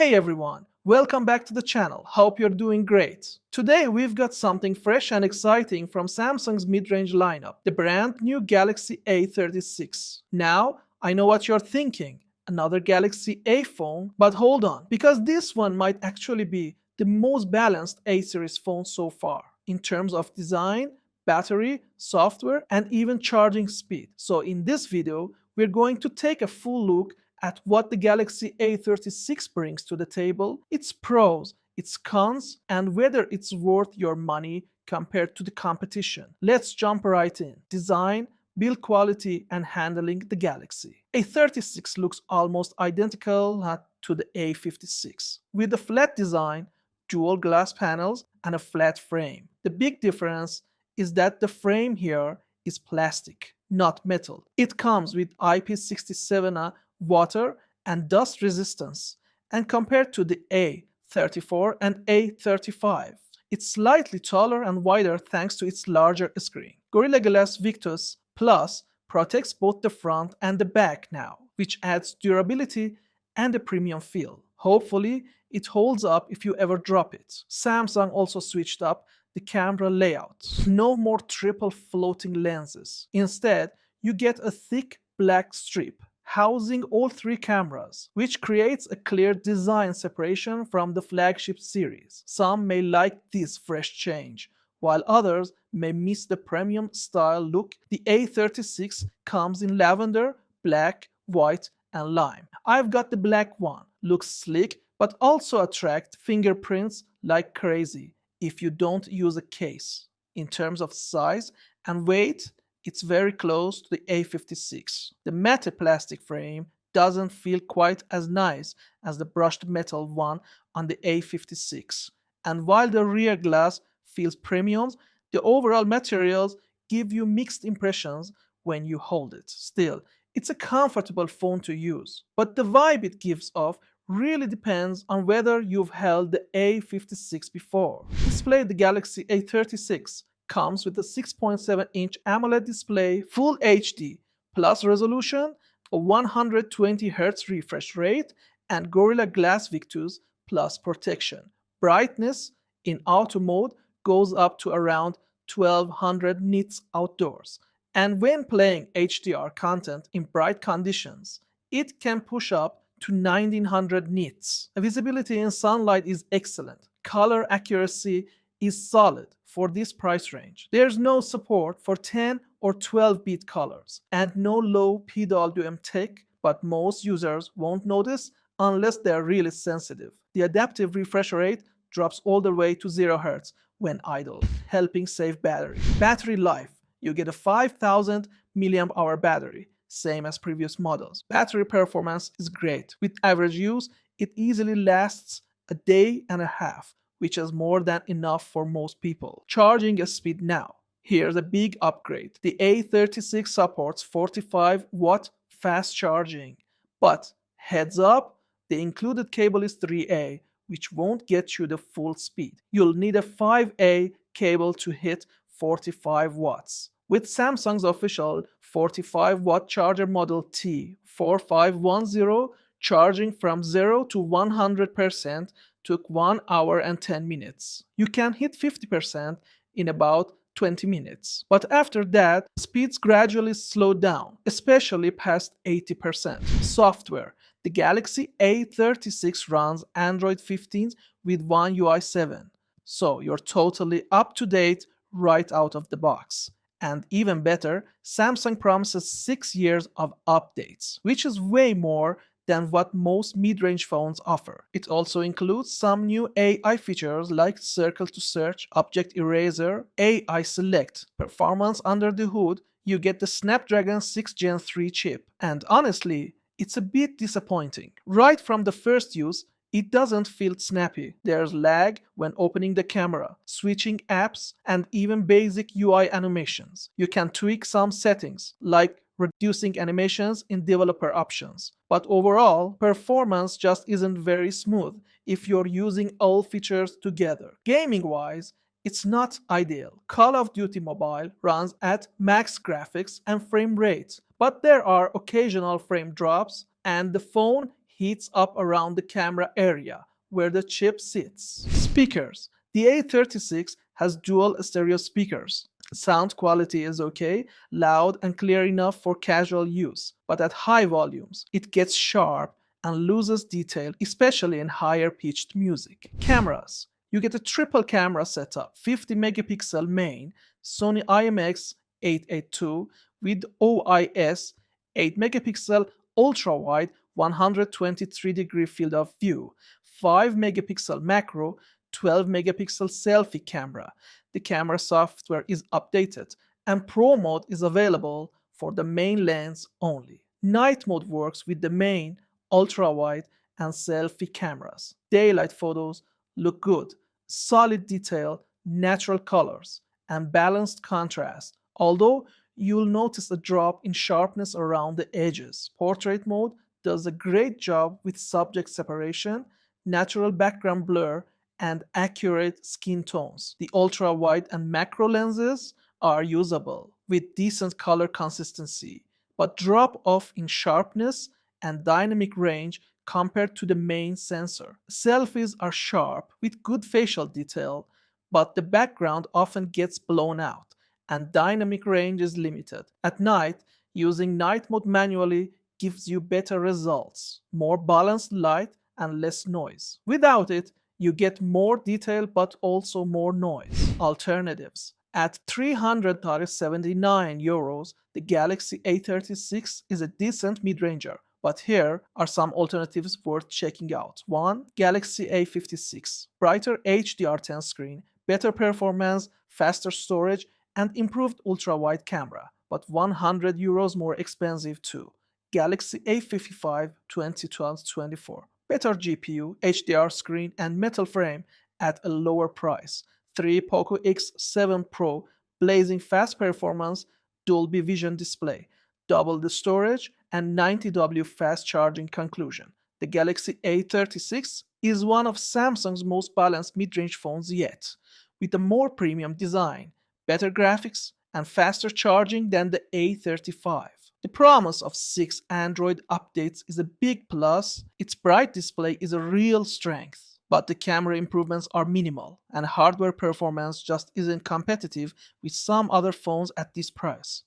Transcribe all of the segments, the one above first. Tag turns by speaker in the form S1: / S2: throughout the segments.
S1: Hey everyone, welcome back to the channel. Hope you're doing great. Today we've got something fresh and exciting from Samsung's mid-range lineup, the brand new Galaxy A36. Now, I know what you're thinking, another Galaxy A phone, but hold on, because this one might actually be the most balanced A series phone so far in terms of design, battery, software, and even charging speed. So in this video, we're going to take a full look at what the Galaxy A36 brings to the table, its pros, its cons, and whether it's worth your money compared to the competition. Let's jump right in. Design, build quality, and handling the Galaxy. A36 looks almost identical to the A56, with a flat design, dual glass panels, and a flat frame. The big difference is that the frame here is plastic, not metal. It comes with IP67 water and dust resistance, and compared to the A34 and A35, it's slightly taller and wider thanks to its larger screen. Gorilla Glass Victus Plus protects both the front and the back now, which adds durability and a premium feel. Hopefully, it holds up if you ever drop it. Samsung also switched up the camera layout. No more triple floating lenses. Instead, you get a thick black strip housing all three cameras, which creates a clear design separation from the flagship series. Some may like this fresh change, while others may miss the premium style look. The A36 comes in lavender, black, white, and lime. I've got the black one. Looks sleek, but also attracts fingerprints like crazy if you don't use a case. In terms of size and weight, it's very close to the A56. The matte plastic frame doesn't feel quite as nice as the brushed metal one on the A56. And while the rear glass feels premium, the overall materials give you mixed impressions when you hold it. Still, it's a comfortable phone to use, but the vibe it gives off really depends on whether you've held the A56 before. Display: the Galaxy A36 comes with a 6.7-inch AMOLED display, Full HD plus resolution, a 120Hz refresh rate, and Gorilla Glass Victus plus protection. Brightness in auto mode goes up to around 1200 nits outdoors, and when playing HDR content in bright conditions, it can push up to 1900 nits. Visibility in sunlight is excellent. Color accuracy is solid for this price range. There's no support for 10 or 12-bit colors and no low PWM tech, but most users won't notice unless they're really sensitive. The adaptive refresh rate drops all the way to 0 Hz when idle, helping save battery. Battery life: you get a 5000 mAh battery, same as previous models. Battery performance is great. With average use, it easily lasts a day and a half, which is more than enough for most people. Charging speed now. Here's a big upgrade. The A36 supports 45-watt fast charging, but heads up, the included cable is 3A, which won't get you the full speed. You'll need a 5A cable to hit 45 watts. With Samsung's official 45-watt charger model T4510, charging from 0 to 100% took 1 hour and 10 minutes. You can hit 50% in about 20 minutes. But after that, speeds gradually slow down, especially past 80%. Software: the Galaxy A36 runs Android 15 with One UI 7, so you're totally up to date right out of the box. And even better, Samsung promises 6 years of updates, which is way more than what most mid-range phones offer. It also includes some new AI features like Circle to Search, Object Eraser, AI Select. Performance under the hood: you get the Snapdragon 6 Gen 3 chip. And honestly, it's a bit disappointing. Right from the first use, it doesn't feel snappy. There's lag when opening the camera, switching apps, and even basic UI animations. You can tweak some settings, like reducing animations in developer options. But overall, performance just isn't very smooth if you're using all features together. Gaming-wise, it's not ideal. Call of Duty Mobile runs at max graphics and frame rates, but there are occasional frame drops, and the phone heats up around the camera area where the chip sits. Speakers. The A36 has dual stereo speakers. Sound quality is okay, loud and clear enough for casual use, but at high volumes, it gets sharp and loses detail, especially in higher pitched music. Cameras. You get a triple camera setup, 50 megapixel main, Sony IMX 882 with OIS, 8 megapixel ultra wide 123-degree field of view, 5 megapixel macro, 12 megapixel selfie camera. The camera software is updated, and Pro mode is available for the main lens only. Night mode works with the main, ultra wide, and selfie cameras. Daylight photos look good, solid detail, natural colors, and balanced contrast, although you'll notice a drop in sharpness around the edges. Portrait mode does a great job with subject separation, natural background blur, and accurate skin tones. The ultra wide and macro lenses are usable with decent color consistency, but drop off in sharpness and dynamic range compared to the main sensor. Selfies are sharp with good facial detail, but the background often gets blown out and dynamic range is limited. At night, using night mode manually gives you better results, more balanced light and less noise. Without it, you get more detail but also more noise. Alternatives. At €379, the Galaxy A36 is a decent mid-ranger, but here are some alternatives worth checking out. 1. Galaxy A56. Brighter HDR10 screen, better performance, faster storage, and improved ultra-wide camera, but €100 more expensive too. Galaxy A55 2012-24. Better GPU, HDR screen, and metal frame at a lower price. 3. Poco F7 Pro, blazing fast performance, Dolby Vision display, double the storage, and 90W fast charging. Conclusion. The Galaxy A36 is one of Samsung's most balanced mid-range phones yet, with a more premium design, better graphics, and faster charging than the A35. The promise of 6 Android updates is a big plus, its bright display is a real strength, but the camera improvements are minimal, and hardware performance just isn't competitive with some other phones at this price.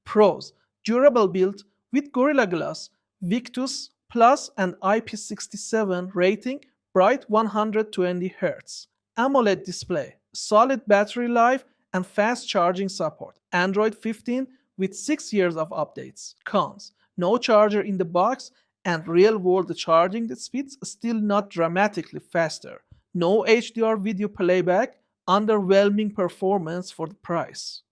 S1: Pros: durable build with Gorilla Glass, Victus Plus and IP67 rating, bright 120Hz, AMOLED display, solid battery life, and fast charging support. Android 15 with 6 years of updates. Cons: no charger in the box, and real-world charging speeds still not dramatically faster. No HDR video playback, underwhelming performance for the price.